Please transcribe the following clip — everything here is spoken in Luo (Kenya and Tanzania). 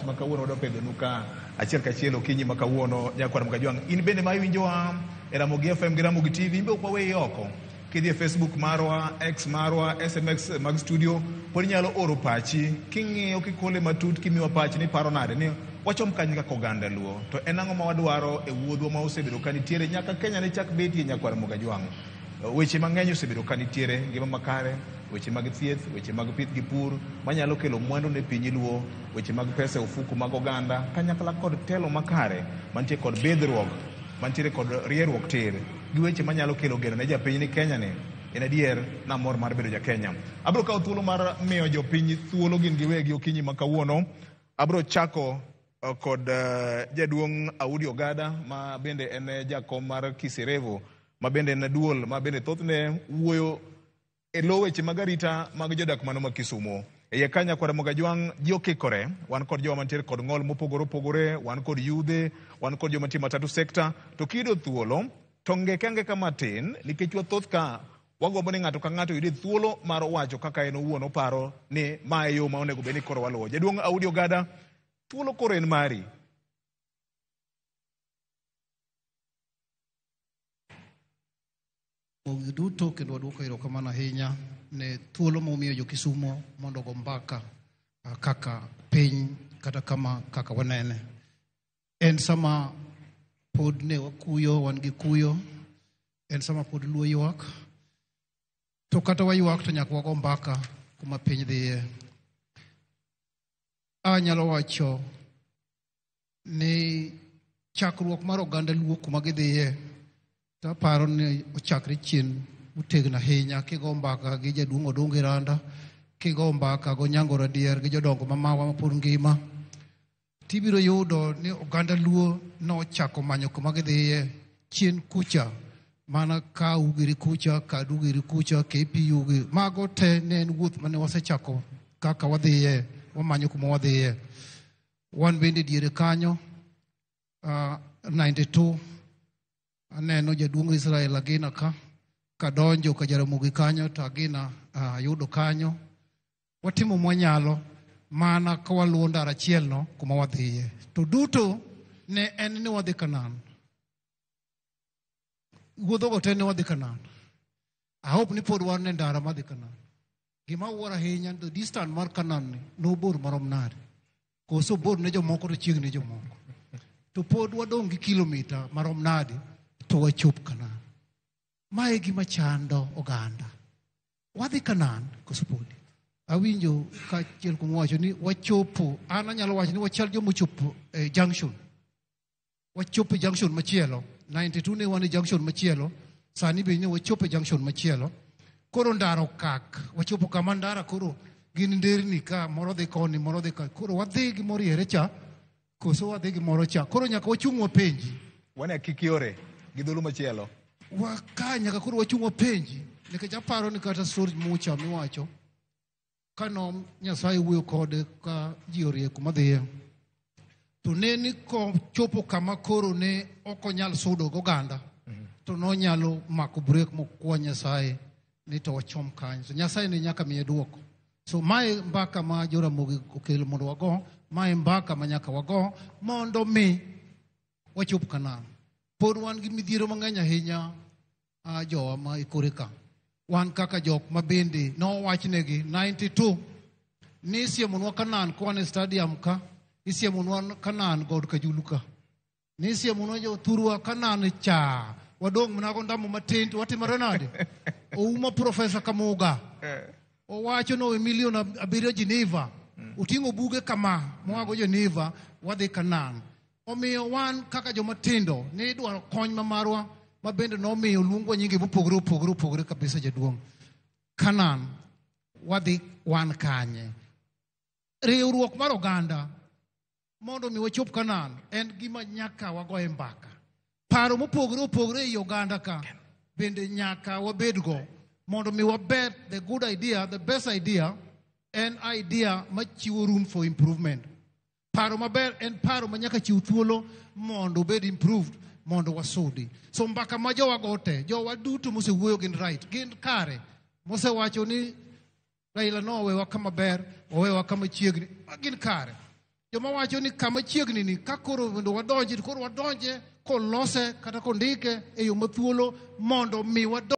wach makawuono do pedho nuka achiel kachiel okinyi makawuono nyakwar Mkajwang'. In bende ma iwinjowa e Ramogi FM gi Ramogi TV, imbe ok waweyi oko. Kidhi e Facebook marwa, X marwa, SMS mag studio, pod nyalo oro pachi king'iyo kikole matut kimiwa pachi ni paro nade ni wachom kanye kaka oganda Luo. To en ang'o ma wadwaro e wuodhwa ma osebedo kanitiere nyaka Kenya ne chak betie nyakwar Mkajwang'. Weche mang'eny osebedo kanitiere, ngima makare, weche mag thieth, weche mag pith gi pur manyalo kelo mwandu ne piny Luo, weche mag pesa e ofuku mag oganda, kanyakla kod telo makare mantie kod bedhruok, mantiere kod rieruok tir, gi weche manyalo kelo geno ne japiny ni Kenya ni en adier na mor mar bedo ja Kenya. Abro kawo thuolo mar miyo jopiny thuolo gin giwegi okinyi makawuono. Abro chako kod jaduong' Audi Ogada ma bende en jakom mar Kiserevo, ma bende en duol ma bende thothne wuoyo e lo weche mag arita mag jodak mano ma Kisumo. E kanya kwara Mkajwang' ji okikore, wan kod joma mantiere kod ng'ol mopogore opogore, wan kod yudhe, wan kod joma mantiere matatu sekta, to kido thuolo to ngeke kamatin nikech wathoth ka wagombo ni ng'ato ka ng'ato yude thuolo mar wacho kaka en owuon oparo ni ma e yo ma onego bed ni koro waluwo. Jaduong' Audi Ogada, thuolo koro en mari. Duto kendo waduoko erokamano ahinya ne thuolo momiyo jo Kisumo mondo go mbaka kaka piny kata kaka wanene. En sama pod ne wakuyo, wan gi kuyo, en sama pod Luo ywak, to kata waywak to nyaka wago mbaka kuma piny dhiye. Anyalo wacho ni chakruok mar oganda Luo kuma gidhiye, to paro ni ochakre chien utegna ahinya kigo mbaka gi jaduong' Odongo Randa, kigo mbaka go Nyango Radier gi jodongo mamawa mapod ngima, tibiro yudo ni oganda Luo nochako manyo kuma gidhiye chien kucha, mana ka ugiri kucha, ka dugiri kucha, KPU gi mago te ne en wuoth mane wasechako kaka wadhiye, wamanyo kuma wadhiye. Wan bende diere kanyo 92 aneno jaduong' Israel Agina ka donjo ka Jaramogi kanyo, to Agina yudo kanyo. Watimo mwanyalo mana ka waluwo ndara achiel no kuma wadhiye. To duto ne en ni wadhi Kanan. Wuodho go te ne wadhi Kanan. I hope ni pod wan ne ndara madhi Kanan. Gima wuora ahinya, the distance mar Kanan ni no bor marom nade. Koso bor ne jomoko to chiegni jomoko. To pod wadong' gi kilomita marom nade to wachop Kanan. Mae gima chando oganda. Wadhi Kanan koso podi. Awinjo ka chiel kuom wacho ni wachopo, an anyalo wacho ni wachal jomochopo junction. Wachopo junction machielo. 92 ne wan junction machielo. Sani be ne wachopo junction machielo. Koro ndara okak. Wachopo kama ndara koro gin nderni ka moro dhi koni, moro dhi ka. Koro wadhi gi moro yere cha, koso wadhi gi moro cha. Koro nyaka wachung' wapenji. Wane kikiore gi dhulu machielo. Waka nyaka koro wachung' wapenji. Nikech aparo ni kata story mucha miwacho. Kano Nyasaye wuoyo kode ka ji orie kuma dhiye. To ne ni ko chopo kama koro ne ok onyal sudo goganda. To nonyalo mako break mokwa Nyasaye ni to wachom kanyo. So Nyasaye ne nyaka miye duoko. So mae mbaka ma Joramogi okelo mondo wago, mae mbaka ma nyaka wago mondo mi wachop Kanan. Pod wan gi midhiero mang'eny ahinya jowa ma ikore ka. Wan kaka jok mabende no wachnegi 92 ni siemonwa Kanan kwan e stadium ka, isiemonwa Kanan god Kajuluka, ni siemonwa jo thurwa Kanan cha wadong' mnago ndamo matin to watimore nade. Ouma Professor Kamuga owacho no milion 7 Geneva, uting'o buge kama mwago Geneva, wadhi Kanan. Omiyo wan kaka jomatindo ni dwaro kony marwa, ma bende nomiyo luongwa nyinge mopogore kabisa jaduong'. Kanan wadhi wan kanye. Riwruok mar oganda mondo mi wachop Kanan en gima nyaka wagoye mbaka. Paro mopogore ei oganda ka bende nyaka wabedgo mondo mi wabed the good idea, the best idea, an idea machiwo room for improvement. Paro maber en paro manyaka chiw thuolo mondo bed improved, mondo wasudi. So mbaka ma jowa gote, jowa duto mosewuoyo gin right, gin kare. Mosewacho ni Raila no owewa kama ber, owewa kama chiegni, gin kare. joma wacho ni kama chiegni ni ka koro mondo wadonji koro wadonje kolose kata kondike e yo mathuolo mondo mi wadonji